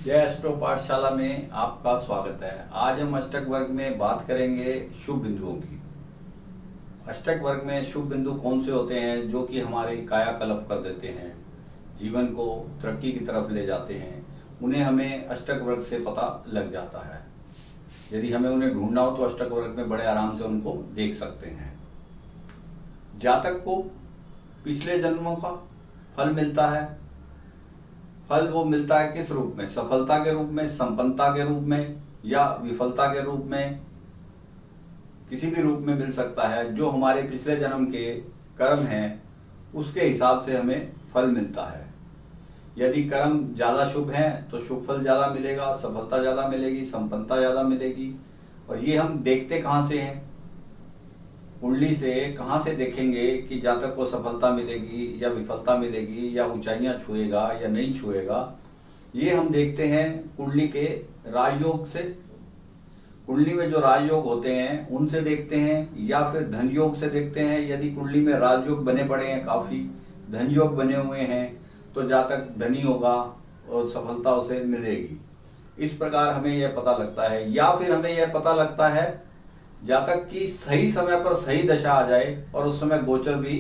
जय एस्ट्रो पाठशाला में आपका स्वागत है। आज हम अष्टक वर्ग में बात करेंगे शुभ बिंदुओं की। अष्टक वर्ग में शुभ बिंदु कौन से होते हैं जो कि हमारी कायाकल्प कर देते हैं, जीवन को तरक्की की तरफ ले जाते हैं। उन्हें हमें अष्टक वर्ग से पता लग जाता है। यदि हमें उन्हें ढूंढना हो तो अष्टक वर्ग में बड़े आराम से उनको देख सकते हैं। जातक को पिछले जन्मों का फल मिलता है। फल वो मिलता है किस रूप में? सफलता के रूप में, संपन्नता के रूप में या विफलता के रूप में, किसी भी रूप में मिल सकता है। जो हमारे पिछले जन्म के कर्म हैं उसके हिसाब से हमें फल मिलता है। यदि कर्म ज़्यादा शुभ हैं तो शुभ फल ज़्यादा मिलेगा, सफलता ज़्यादा मिलेगी, संपन्नता ज़्यादा मिलेगी। और ये हम देखते कहाँ से हैं? कुंडली से। कहाँ से देखेंगे कि जातक को सफलता मिलेगी या विफलता मिलेगी या ऊंचाइयां छुएगा या नहीं छुएगा? ये हम देखते हैं कुंडली के राजयोग से। कुंडली में जो राजयोग होते हैं उनसे देखते हैं या फिर धन योग से देखते हैं। यदि कुंडली में राजयोग बने पड़े हैं, काफ़ी धन योग बने हुए हैं, तो जातक धनी होगा और सफलता उसे मिलेगी। इस प्रकार हमें यह पता लगता है। या फिर हमें यह पता लगता है जातक की सही समय पर सही दशा आ जाए और उस समय गोचर भी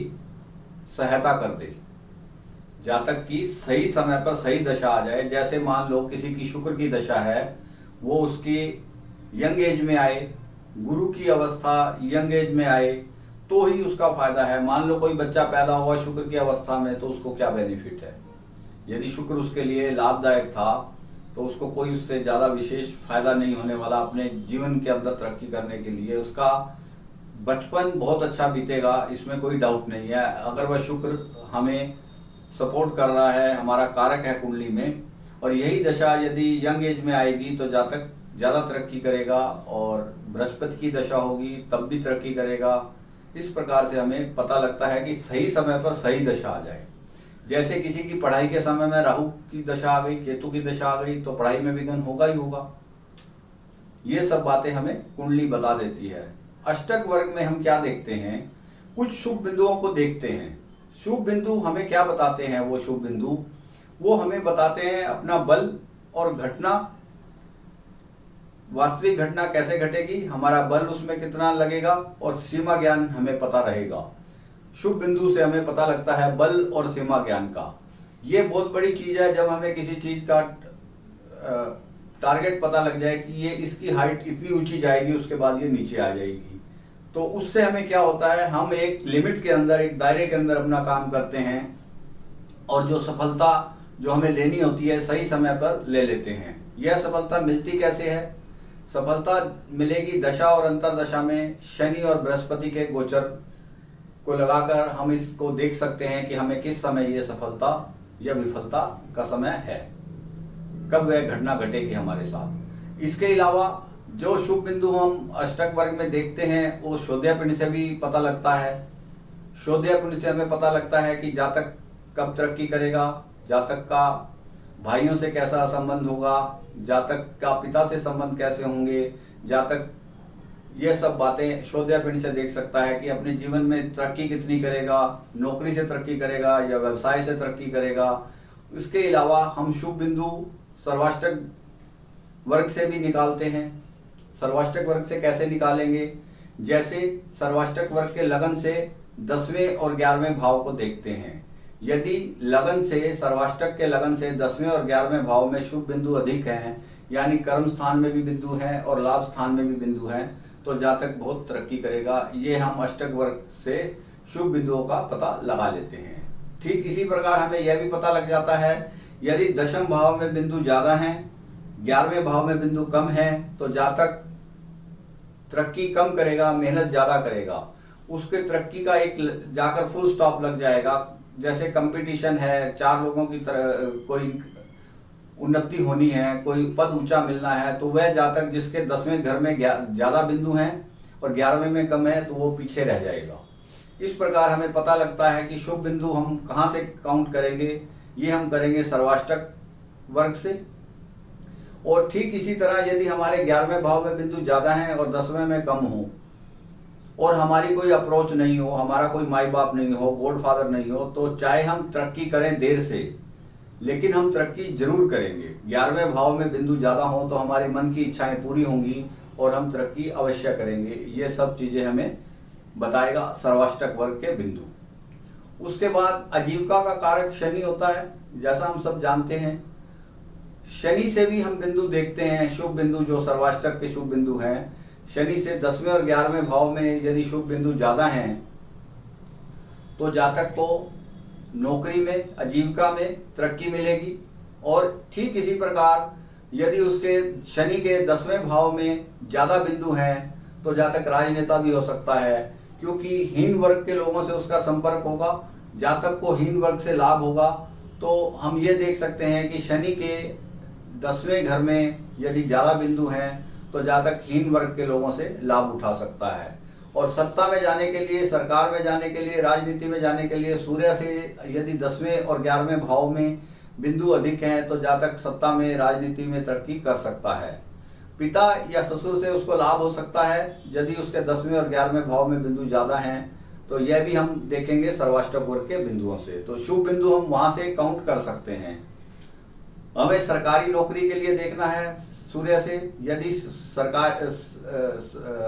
सहायता कर दे। जातक की सही समय पर सही दशा आ जाए। जैसे मान लो किसी की शुक्र की दशा है, वो उसकी यंग एज में आए, गुरु की अवस्था यंग एज में आए तो ही उसका फायदा है। मान लो कोई बच्चा पैदा हुआ शुक्र की अवस्था में, तो उसको क्या बेनिफिट है? यदि शुक्र उसके लिए लाभदायक था तो उसको कोई उससे ज़्यादा विशेष फायदा नहीं होने वाला। अपने जीवन के अंदर तरक्की करने के लिए उसका बचपन बहुत अच्छा बीतेगा, इसमें कोई डाउट नहीं है। अगर वह शुक्र हमें सपोर्ट कर रहा है, हमारा कारक है कुंडली में, और यही दशा यदि यंग एज में आएगी तो जातक ज़्यादा तरक्की करेगा। और बृहस्पति की दशा होगी तब भी तरक्की करेगा। इस प्रकार से हमें पता लगता है कि सही समय पर सही दशा आ जाए। जैसे किसी की पढ़ाई के समय में राहु की दशा आ गई, केतु की दशा आ गई, तो पढ़ाई में विघ्न होगा ही होगा। ये सब बातें हमें कुंडली बता देती है। अष्टक वर्ग में हम क्या देखते हैं? कुछ शुभ बिंदुओं को देखते हैं। शुभ बिंदु हमें क्या बताते हैं? वो शुभ बिंदु वो हमें बताते हैं अपना बल और घटना। वास्तविक घटना कैसे घटेगी, हमारा बल उसमें कितना लगेगा, और सीमा ज्ञान हमें पता रहेगा। शुभ बिंदु से हमें पता लगता है बल और सीमा ज्ञान का। ये बहुत बड़ी चीज है। जब हमें किसी चीज का टारगेट पता लग जाए कि ये इसकी हाइट इतनी ऊंची जाएगी, उसके बाद ये नीचे आ जाएगी, तो उससे हमें क्या होता है, हम एक लिमिट के अंदर, एक दायरे के अंदर अपना काम करते हैं और जो सफलता जो हमें लेनी होती है सही समय पर ले लेते हैं। यह सफलता मिलती कैसे है? सफलता मिलेगी दशा और अंतर दशा में शनि और बृहस्पति के गोचर को लगाकर हम इसको देख सकते हैं कि हमें किस समय ये सफलता या विफलता का समय है, कब वह घटना घटेगी हमारे साथ। इसके अलावा जो शुभ बिंदु हम अष्टक वर्ग में देखते हैं वो शोध्या पिंड से भी पता लगता है। शोध्या पिंड से हमें पता लगता है कि जातक कब तरक्की करेगा, जातक का भाइयों से कैसा संबंध होगा, जातक का पिता से संबंध कैसे होंगे, जातक ये सब बातें शोध्या पिंड से देख सकता है कि अपने जीवन में तरक्की कितनी करेगा, नौकरी से तरक्की करेगा या व्यवसाय से तरक्की करेगा। इसके अलावा हम शुभ बिंदु सर्वाष्टक वर्ग से भी निकालते हैं। सर्वाष्टक वर्ग से कैसे निकालेंगे? जैसे सर्वाष्टक वर्ग के लगन से 10वें और 11वें भाव को देखते हैं। यदि लगन से, सर्वाष्टक के लगन से 10वें और 11वें भाव में शुभ बिंदु अधिक हैं, यानी कर्म स्थान में भी बिंदु हैं और लाभ स्थान में भी बिंदु हैं, तो जातक बहुत तरक्की करेगा। ये हम अष्टक वर्ग से शुभ बिंदुओं का पता लगा लेते हैं। ठीक इसी प्रकार हमें यह भी पता लग जाता है यदि दशम भाव में बिंदु ज्यादा हैं, 11वें भाव में बिंदु कम है, तो जातक तरक्की कम करेगा, मेहनत ज्यादा करेगा। उसके तरक्की का एक जाकर फुल स्टॉप लग जाएगा। जैसे कंपटीशन है, 4 लोगों की तरह कोई उन्नति होनी है, कोई पद ऊंचा मिलना है, तो वह जातक जिसके 10वें घर में ज्यादा बिंदु हैं और 11वें में कम है तो वो पीछे रह जाएगा। इस प्रकार हमें पता लगता है कि शुभ बिंदु हम कहाँ से काउंट करेंगे? ये हम करेंगे सर्वाष्टक वर्ग से। और ठीक इसी तरह यदि हमारे 11वें भाव में बिंदु ज्यादा हैं और 10वें में कम हो और हमारी कोई अप्रोच नहीं हो, हमारा कोई माई बाप नहीं हो, गॉड फादर नहीं हो, तो चाहे हम तरक्की करें देर से, लेकिन हम तरक्की जरूर करेंगे। 11वें भाव में बिंदु ज़्यादा हो तो हमारे मन की इच्छाएं पूरी होंगी और हम तरक्की अवश्य करेंगे। ये सब चीज़ें हमें बताएगा सर्वाष्टक वर्ग के बिंदु। उसके बाद आजीविका का कारक शनि होता है, जैसा हम सब जानते हैं। शनि से भी हम बिंदु देखते हैं, शुभ बिंदु जो सर्वाष्टक के शुभ बिंदु हैं। शनि से 10वें और 11वें भाव में यदि शुभ बिंदु ज़्यादा हैं तो जातक को नौकरी में, आजीविका में तरक्की मिलेगी। और ठीक इसी प्रकार यदि उसके शनि के 10वें भाव में ज़्यादा बिंदु हैं तो जातक राजनेता भी हो सकता है, क्योंकि हीन वर्ग के लोगों से उसका संपर्क होगा, जातक को हीन वर्ग से लाभ होगा। तो हम ये देख सकते हैं कि शनि के 10वें घर में यदि ज़्यादा बिंदु हैं तो जातक हीन वर्ग के लोगों से लाभ उठा सकता है। और सत्ता में जाने के लिए, सरकार में जाने के लिए, राजनीति में जाने के लिए सूर्य से यदि 10वें और 11वें भाव में बिंदु अधिक हैं तो जातक सत्ता में, राजनीति में तरक्की कर सकता है। पिता या ससुर से उसको लाभ हो सकता है यदि उसके 10वें और 11वें भाव में बिंदु ज़्यादा हैं, तो यह भी हम देखेंगे सर्वाष्टक वर्ग के बिंदुओं से। तो शुभ बिंदु हम वहाँ से काउंट कर सकते हैं। हमें सरकारी नौकरी के लिए देखना है सूर्य से, यदि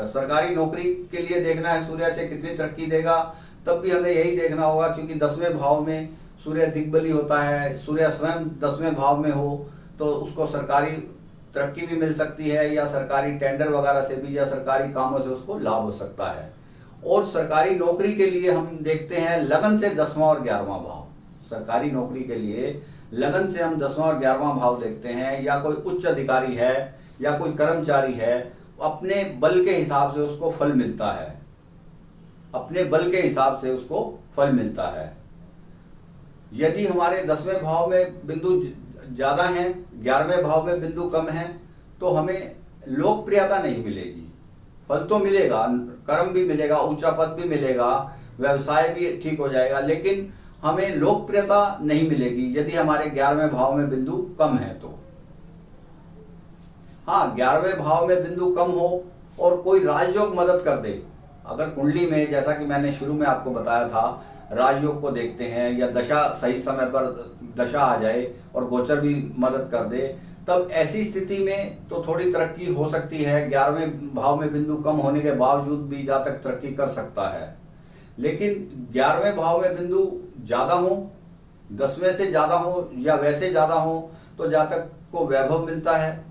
सरकारी नौकरी के लिए देखना है सूर्य से कितनी तरक्की देगा, तब भी हमें यही देखना होगा, क्योंकि 10वें भाव में सूर्य दिग्बली होता है। सूर्य स्वयं 10वें भाव में हो तो उसको सरकारी तरक्की भी मिल सकती है, या सरकारी टेंडर वगैरह से भी, या सरकारी कामों से उसको लाभ हो सकता है। और सरकारी नौकरी के लिए हम देखते हैं लगन से 10वां और 11वां भाव। सरकारी नौकरी के लिए लगन से हम 10वां और 11वां भाव देखते हैं, या कोई उच्च अधिकारी है या कोई कर्मचारी है, अपने बल के हिसाब से उसको फल मिलता है, अपने बल के हिसाब से उसको फल मिलता है। यदि हमारे 10वें भाव में बिंदु ज़्यादा हैं, 11वें भाव में बिंदु कम हैं, तो हमें लोकप्रियता नहीं मिलेगी। फल तो मिलेगा, कर्म भी मिलेगा, ऊंचा पद भी मिलेगा, व्यवसाय भी ठीक हो जाएगा, लेकिन हमें लोकप्रियता नहीं मिलेगी यदि हमारे 11वें भाव में बिंदु कम है तो। हाँ, 11वें भाव में बिंदु कम हो और कोई राजयोग मदद कर दे, अगर कुंडली में, जैसा कि मैंने शुरू में आपको बताया था, राजयोग को देखते हैं, या दशा सही समय पर दशा आ जाए और गोचर भी मदद कर दे, तब ऐसी स्थिति में तो थोड़ी तरक्की हो सकती है। 11वें भाव में बिंदु कम होने के बावजूद भी जातक तरक्की कर सकता है। लेकिन 11वें भाव में बिंदु ज़्यादा हो, 10वें से ज़्यादा हो या वैसे ज़्यादा हो, तो जातक को वैभव मिलता है,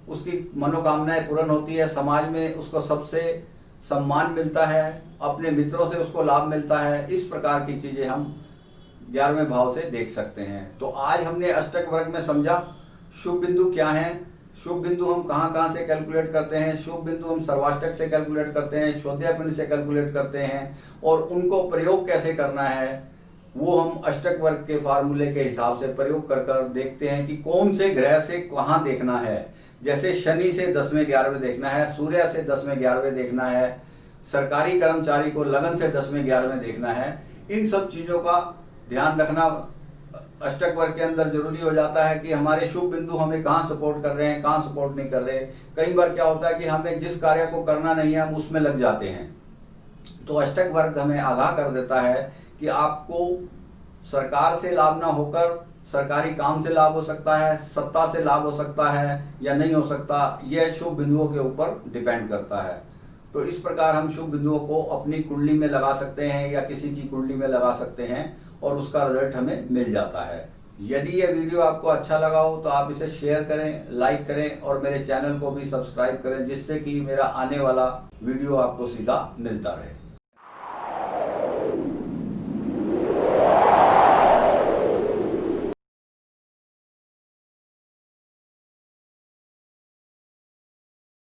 उसकी मनोकामनाएं पूर्ण होती है, समाज में उसको सबसे सम्मान मिलता है, अपने मित्रों से उसको लाभ मिलता है। इस प्रकार की चीज़ें हम 11वें भाव से देख सकते हैं। तो आज हमने अष्टक वर्ग में समझा शुभ बिंदु क्या हैं, शुभ बिंदु हम कहाँ कहाँ से कैलकुलेट करते हैं, शुभ बिंदु हम सर्वाष्टक से कैलकुलेट करते हैं, श्रोध्या पिंड से कैलकुलेट करते हैं, और उनको प्रयोग कैसे करना है वो हम अष्टक वर्ग के फार्मूले के हिसाब से प्रयोग कर कर देखते हैं कि कौन से ग्रह से कहाँ देखना है। जैसे शनि से 10वें 11वें देखना है, सूर्य से 10वें 11वें देखना है, सरकारी कर्मचारी को लगन से 10वें 11वें देखना है। इन सब चीज़ों का ध्यान रखना अष्टक वर्ग के अंदर जरूरी हो जाता है कि हमारे शुभ बिंदु हमें कहाँ सपोर्ट कर रहे हैं, कहाँ सपोर्ट नहीं कर रहे। कई बार क्या होता है कि हमें जिस कार्य को करना नहीं है हम उसमें लग जाते हैं। तो अष्टक वर्ग हमें आगाह कर देता है कि आपको सरकार से लाभ ना होकर सरकारी काम से लाभ हो सकता है, सत्ता से लाभ हो सकता है या नहीं हो सकता, यह शुभ बिंदुओं के ऊपर डिपेंड करता है। तो इस प्रकार हम शुभ बिंदुओं को अपनी कुंडली में लगा सकते हैं या किसी की कुंडली में लगा सकते हैं और उसका रिजल्ट हमें मिल जाता है। यदि यह वीडियो आपको अच्छा लगा हो तो आप इसे शेयर करें, लाइक करें और मेरे चैनल को भी सब्सक्राइब करें, जिससे कि मेरा आने वाला वीडियो आपको सीधा मिलता रहे।